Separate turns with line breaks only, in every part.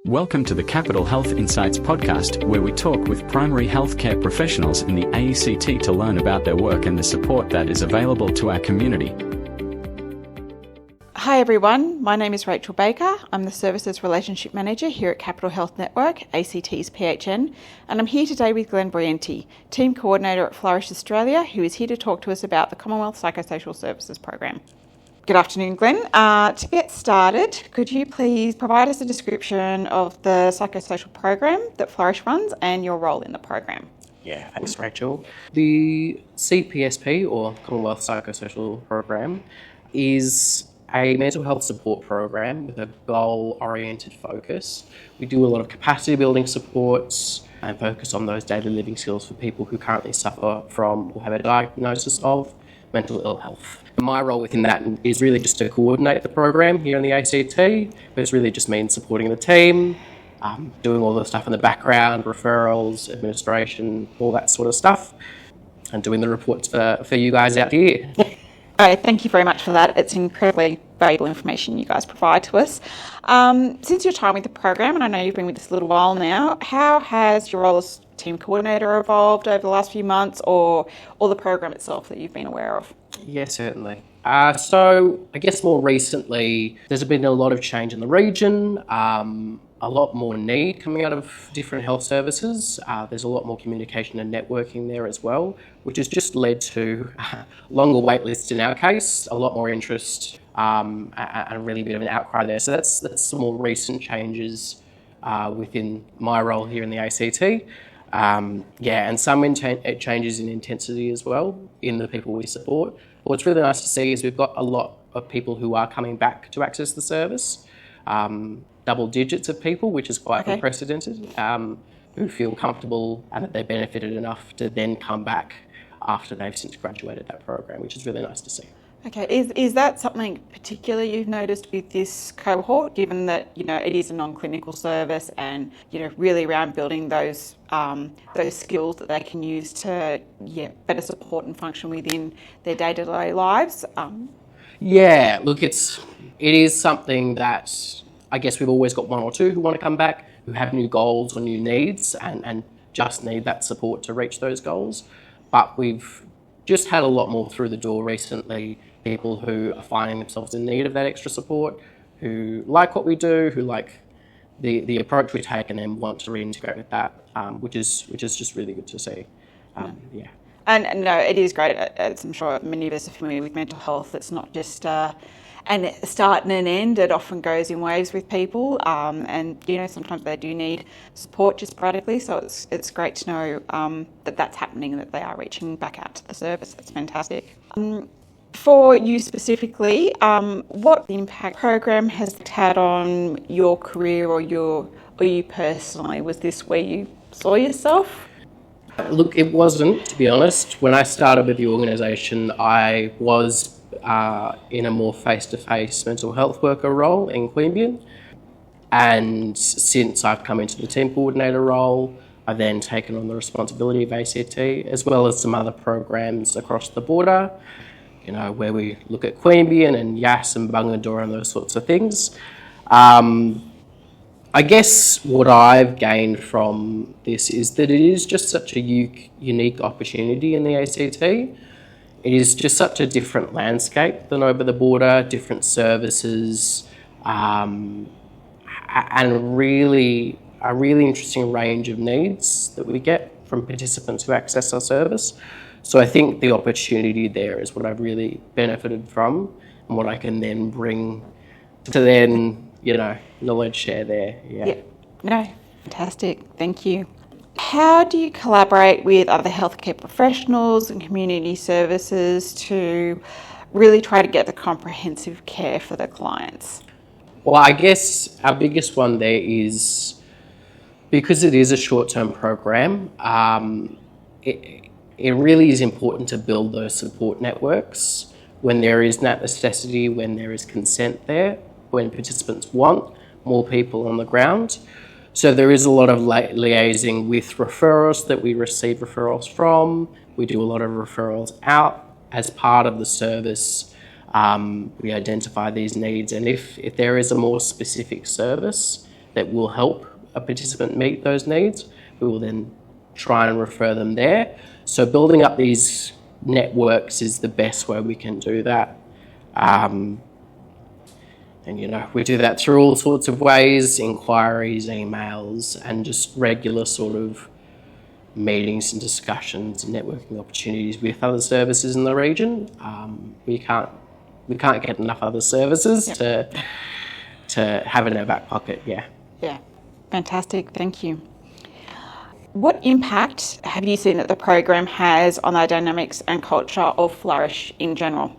Welcome to the Capital Health Insights podcast, where we talk with primary healthcare professionals in the ACT to learn about their work and the support that is available to our community.
Hi everyone, my name is Rachel Baker. I'm the Services Relationship Manager here at Capital Health Network, ACT's PHN, and I'm here today with Glenn Brighenti, Team Coordinator at Flourish Australia, who is here to talk to us about the Commonwealth Psychosocial Services Program. Good afternoon, Glenn. To get started, could you please provide us a description of the psychosocial program that Flourish runs and your role in the program?
Yeah, thanks, Rachel. The CPSP, or Commonwealth Psychosocial Program, is a mental health support program with a goal-oriented focus. We do a lot of capacity building supports and focus on those daily living skills for people who currently suffer from or have a diagnosis of mental ill health. My role within that is really just to coordinate the program here in the ACT, but it's really just means supporting the team, doing all the stuff in the background, referrals, administration, all that sort of stuff, and doing the reports for you guys out here.
All right, thank you very much for that. It's incredibly valuable information you guys provide to us. Since your time with the program, and I know you've been with us a little while now, how has your role as team coordinator evolved over the last few months, or the program itself that you've been aware of?
Yeah, certainly. So I guess more recently, there's been a lot of change in the region, a lot more need coming out of different health services. There's a lot more communication and networking there as well, which has just led to longer wait lists in our case, a lot more interest, and really a bit of an outcry there. So that's some more recent changes within my role here in the ACT. And some changes in intensity as well in the people we support. What's really nice to see is we've got a lot of people who are coming back to access the service, double digits of people, which is quite unprecedented, who feel comfortable and that they benefited enough to then come back after they've since graduated that program, which is really nice to see.
Okay, is that something particular you've noticed with this cohort, given that it is a non-clinical service, and really around building those skills that they can use to better support and function within their day-to-day lives?
Yeah, look, it is something that I guess we've always got one or two who want to come back, who have new goals or new needs, and just need that support to reach those goals. But we've just had a lot more through the door recently, people who are finding themselves in need of that extra support, who like what we do, who like the approach we take, and then want to reintegrate with that, which is just really good to see.
And no, it is great, as I'm sure many of us are familiar with mental health. It's not just a start and an end. It often goes in waves with people, and sometimes they do need support just sporadically. So it's great to know that that's happening and that they are reaching back out to the service. That's fantastic. For you specifically, what impact program has it had on your career or you personally? Was this where you saw yourself?
Look, it wasn't, to be honest. When I started with the organisation, I was in a more face-to-face mental health worker role in Queanbeyan. And since I've come into the team coordinator role, I've then taken on the responsibility of ACT, as well as some other programs across the border, where we look at Queanbeyan and Yass and Bungendore and those sorts of things. I guess what I've gained from this is that it is just such a unique opportunity in the ACT. It is just such a different landscape than over the border, different services, and a really interesting range of needs that we get from participants who access our service. So I think the opportunity there is what I've really benefited from, and what I can then bring to then, knowledge share there. Yeah.
No, fantastic. Thank you. How do you collaborate with other healthcare professionals and community services to really try to get the comprehensive care for the clients?
Well, I guess our biggest one there is, because it is a short-term program, it really is important to build those support networks when there is that necessity, when there is consent there, when participants want more people on the ground. So there is a lot of liaising with referrals that we receive referrals from. We do a lot of referrals out as part of the service. We identify these needs, and if there is a more specific service that will help a participant meet those needs, we will then try and refer them there. So building up these networks is the best way we can do that. And, we do that through all sorts of ways, inquiries, emails, and just regular sort of meetings and discussions and networking opportunities with other services in the region. We can't get enough other services to have in our back pocket, Yeah,
fantastic, thank you. What impact have you seen that the program has on the dynamics and culture of Flourish in general?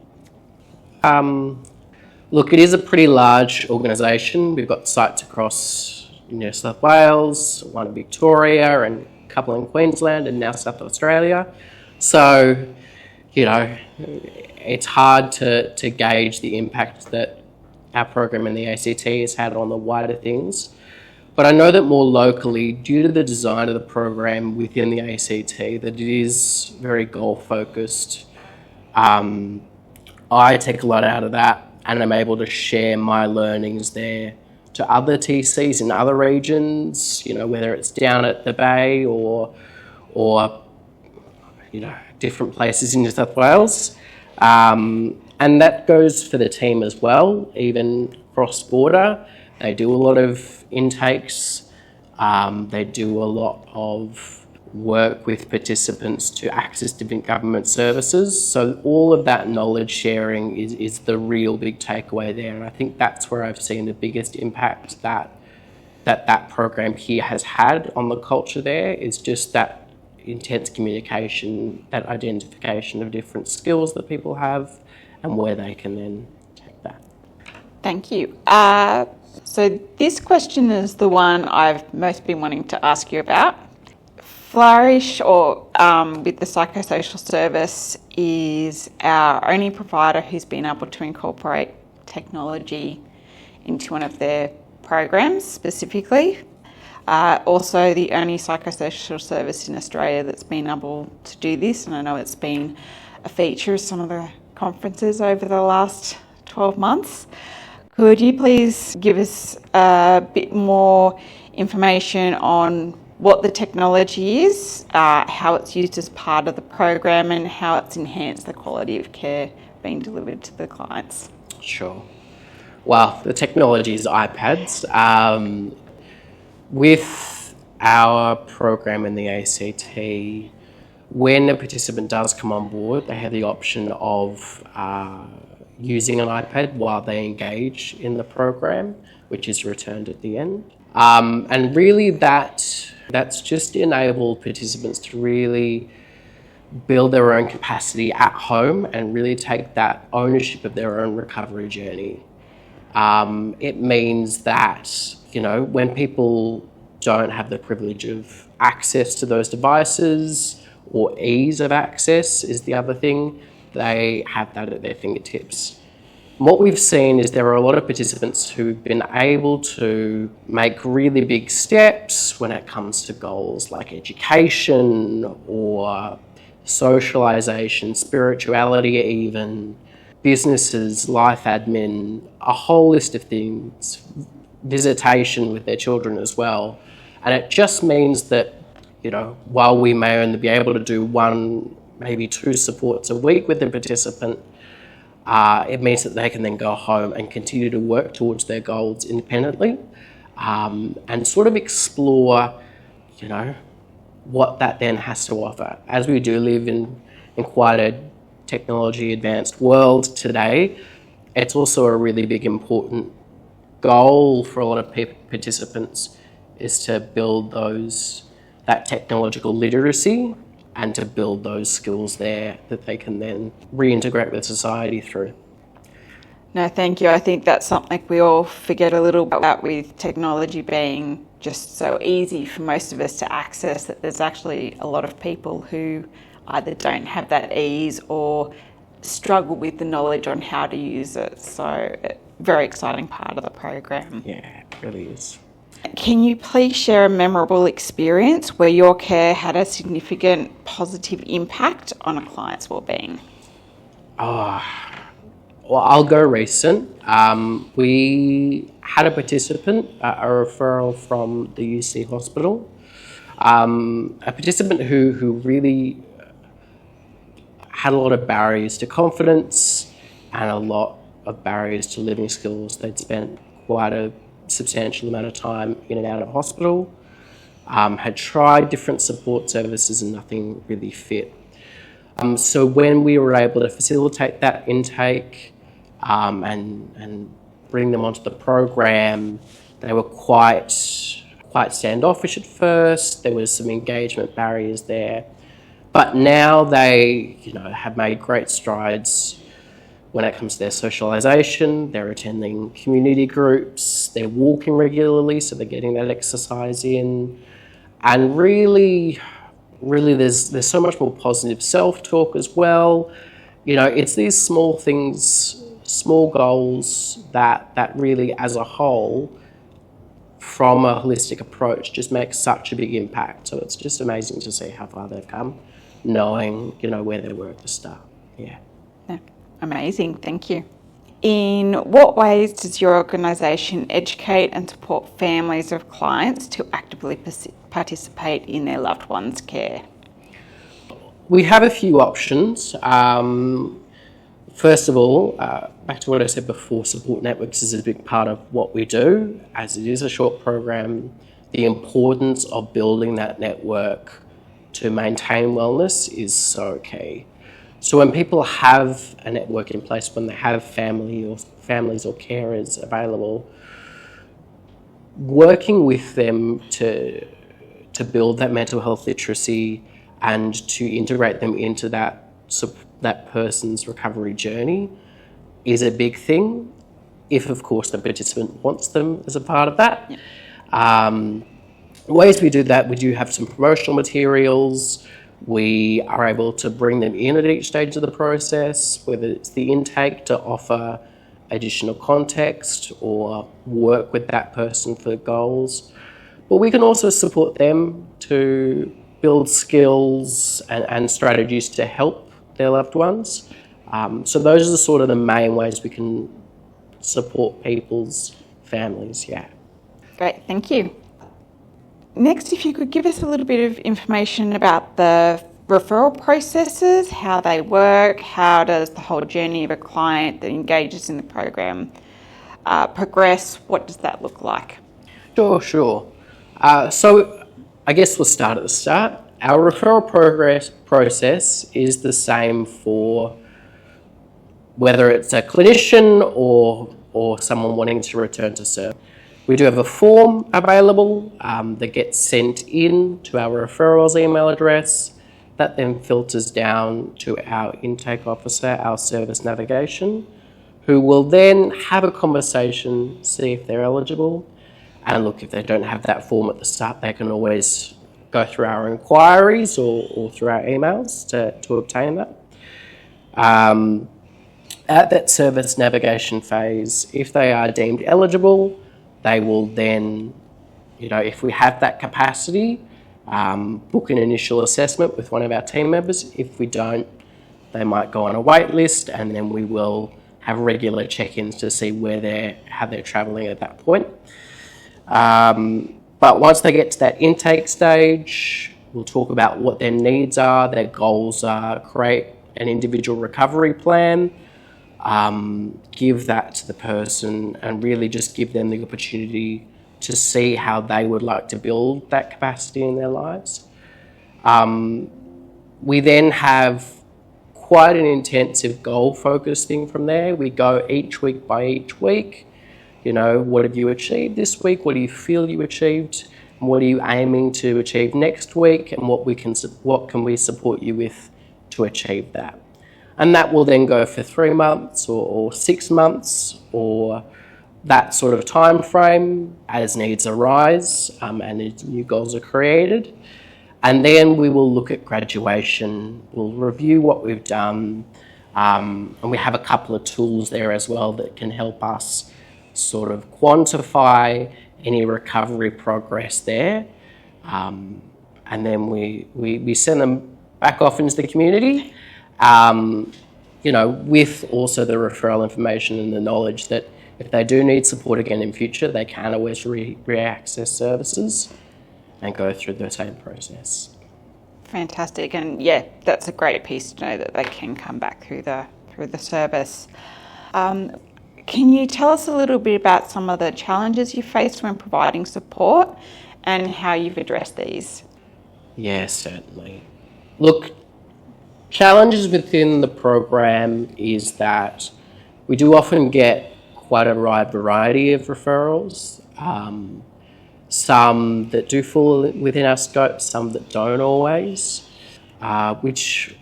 Look, it is a pretty large organisation. We've got sites across New South Wales, one in Victoria, and a couple in Queensland, and now South Australia. So, it's hard to gauge the impact that our program in the ACT has had on the wider things. But I know that more locally, due to the design of the program within the ACT, that it is very goal-focused. I take a lot out of that, and I'm able to share my learnings there to other TCs in other regions, whether it's down at the Bay or different places in New South Wales. And that goes for the team as well, even cross-border. They do a lot of intakes. They do a lot of work with participants to access different government services. So all of that knowledge sharing is the real big takeaway there. And I think that's where I've seen the biggest impact that program here has had on the culture there, is just that intense communication, that identification of different skills that people have and where they can then take that.
Thank you. So this question is the one I've most been wanting to ask you about. Flourish, or with the psychosocial service, is our only provider who's been able to incorporate technology into one of their programs specifically. Also the only psychosocial service in Australia that's been able to do this, and I know it's been a feature of some of the conferences over the last 12 months. Could you please give us a bit more information on what the technology is, how it's used as part of the program, and how it's enhanced the quality of care being delivered to the clients?
Sure. Well, the technology is iPads. With our program in the ACT, when a participant does come on board, they have the option of using an iPad while they engage in the program, which is returned at the end. And really that's just enabled participants to really build their own capacity at home and really take that ownership of their own recovery journey. It means that, when people don't have the privilege of access to those devices, or ease of access is the other thing, they have that at their fingertips. What we've seen is there are a lot of participants who've been able to make really big steps when it comes to goals like education or socialisation, spirituality even, businesses, life admin, a whole list of things, visitation with their children as well. And it just means that, while we may only be able to do 1, maybe 2 supports a week with the participant, it means that they can then go home and continue to work towards their goals independently, and sort of explore, what that then has to offer. As we do live in quite a technology advanced world today, it's also a really big important goal for a lot of participants is to build that technological literacy and to build those skills there that they can then reintegrate with society through.
No, thank you. I think that's something we all forget a little about, with technology being just so easy for most of us to access, that there's actually a lot of people who either don't have that ease or struggle with the knowledge on how to use it. So, very exciting part of the program.
Yeah, it really is.
Can you please share a memorable experience where your care had a significant positive impact on a client's wellbeing?
Well, I'll go recent. We had a participant, a referral from the UC hospital, a participant who really had a lot of barriers to confidence and a lot of barriers to living skills. They'd spent quite a substantial amount of time in and out of hospital, had tried different support services and nothing really fit. So when we were able to facilitate that intake and bring them onto the program, they were quite standoffish at first. There was some engagement barriers there. But now they, have made great strides when it comes to their socialisation. They're attending community groups, they're walking regularly, so they're getting that exercise in. And really there's so much more positive self-talk as well. It's these small things, small goals that really, as a whole, from a holistic approach, just make such a big impact. So it's just amazing to see how far they've come, knowing, where they were at the start. Yeah.
Amazing, thank you. In what ways does your organisation educate and support families of clients to actively participate in their loved ones' care?
We have a few options. First of all, back to what I said before, support networks is a big part of what we do. As it is a short program, the importance of building that network to maintain wellness is so key. So when people have a network in place, when they have families or carers available, working with them to build that mental health literacy and to integrate them into that person's recovery journey is a big thing, if of course the participant wants them as a part of that. Yep. Ways we do that, we do have some promotional materials. We are able to bring them in at each stage of the process, whether it's the intake to offer additional context or work with that person for goals. But we can also support them to build skills and strategies to help their loved ones. So those are sort of the main ways we can support people's families, yeah.
Great, thank you. Next, if you could give us a little bit of information about the referral processes, how they work, how does the whole journey of a client that engages in the program progress, what does that look like?
Sure. So I guess we'll start at the start. Our referral process is the same for whether it's a clinician or someone wanting to return to serve. We do have a form available that gets sent in to our referrals email address. That then filters down to our intake officer, our service navigation, who will then have a conversation, see if they're eligible. And look, if they don't have that form at the start, they can always go through our inquiries or through our emails to obtain that. At that service navigation phase, if they are deemed eligible, they will then, if we have that capacity, book an initial assessment with one of our team members. If we don't, they might go on a wait list, and then we will have regular check-ins to see how they're travelling at that point. But once they get to that intake stage, we'll talk about what their needs are, their goals are, create an individual recovery plan, give that to the person and really just give them the opportunity to see how they would like to build that capacity in their lives. We then have quite an intensive goal-focused thing from there. We go each week by each week. What have you achieved this week? What do you feel you achieved? And what are you aiming to achieve next week? And what can we support you with to achieve that? And that will then go for 3 months or 6 months or that sort of time frame as needs arise and as new goals are created. And then we will look at graduation. We'll review what we've done. And we have a couple of tools there as well that can help us sort of quantify any recovery progress there. And then we send them back off into the community. with also the referral information and the knowledge that if they do need support again in future, they can always re-access services and go through the same process.
Fantastic, and yeah, that's a great piece to know that they can come back through the service. Can you tell us a little bit about some of the challenges you faced when providing support and how you've addressed these?
Yeah, certainly. Look, challenges within the program is that we do often get quite a wide variety of referrals. Some that do fall within our scope, some that don't always, which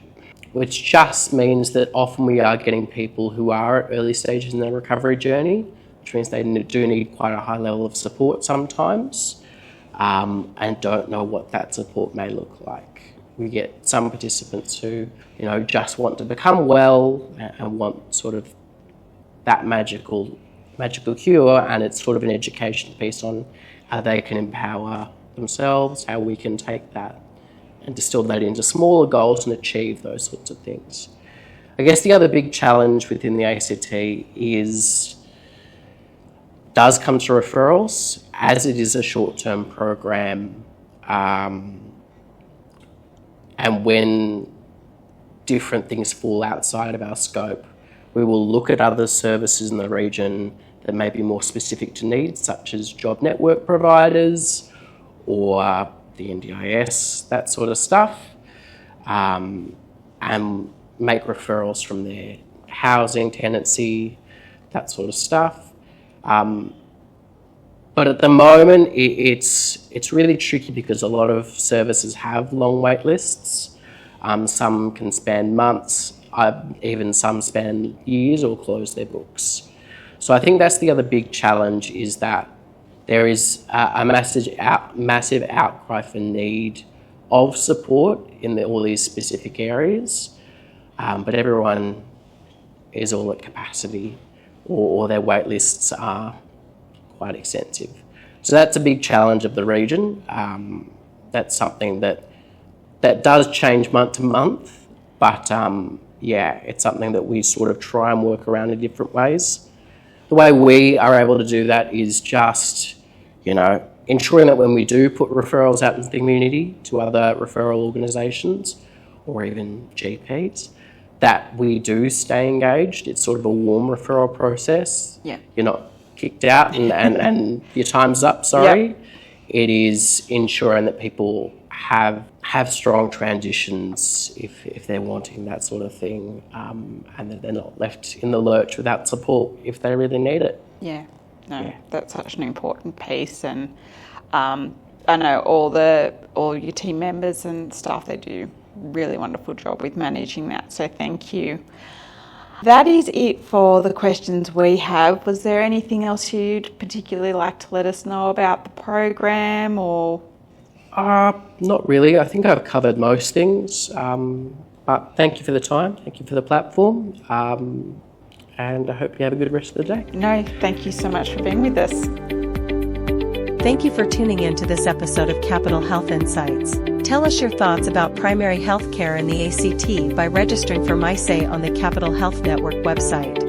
just means that often we are getting people who are at early stages in their recovery journey, which means they do need quite a high level of support sometimes, and don't know what that support may look like. We get some participants who, just want to become well and want sort of that magical cure, and it's sort of an education piece on how they can empower themselves, how we can take that and distill that into smaller goals and achieve those sorts of things. I guess the other big challenge within the ACT does come to referrals, as it is a short-term program, and when different things fall outside of our scope, we will look at other services in the region that may be more specific to needs, such as job network providers or the NDIS, that sort of stuff, and make referrals from there. Housing, tenancy, that sort of stuff. But at the moment, it's really tricky because a lot of services have long wait lists. Some can span months, even some span years or close their books. So I think that's the other big challenge, is that there is a massive outcry for need of support in all these specific areas, but everyone is all at capacity, or their wait lists are quite extensive. So that's a big challenge of the region. That's something that does change month to month, but it's something that we sort of try and work around in different ways. The way we are able to do that is just, ensuring that when we do put referrals out into the community to other referral organisations or even GPs, that we do stay engaged. It's sort of a warm referral process.
Yeah.
You're not kicked out and your time's up, sorry.
Yep.
It is ensuring that people have strong transitions if they're wanting that sort of thing, and that they're not left in the lurch without support if they really need it.
Yeah, that's such an important piece, and I know all your team members and staff, they do a really wonderful job with managing that, so thank you. That is it for the questions we have. Was there anything else you'd particularly like to let us know about the program, or?
Not really. I think I've covered most things. But thank you for the time. Thank you for the platform. And I hope you have a good rest of the day.
No, thank you so much for being with us.
Thank you for tuning in to this episode of Capital Health Insights. Tell us your thoughts about primary health care in the ACT by registering for My Say on the Capital Health Network website.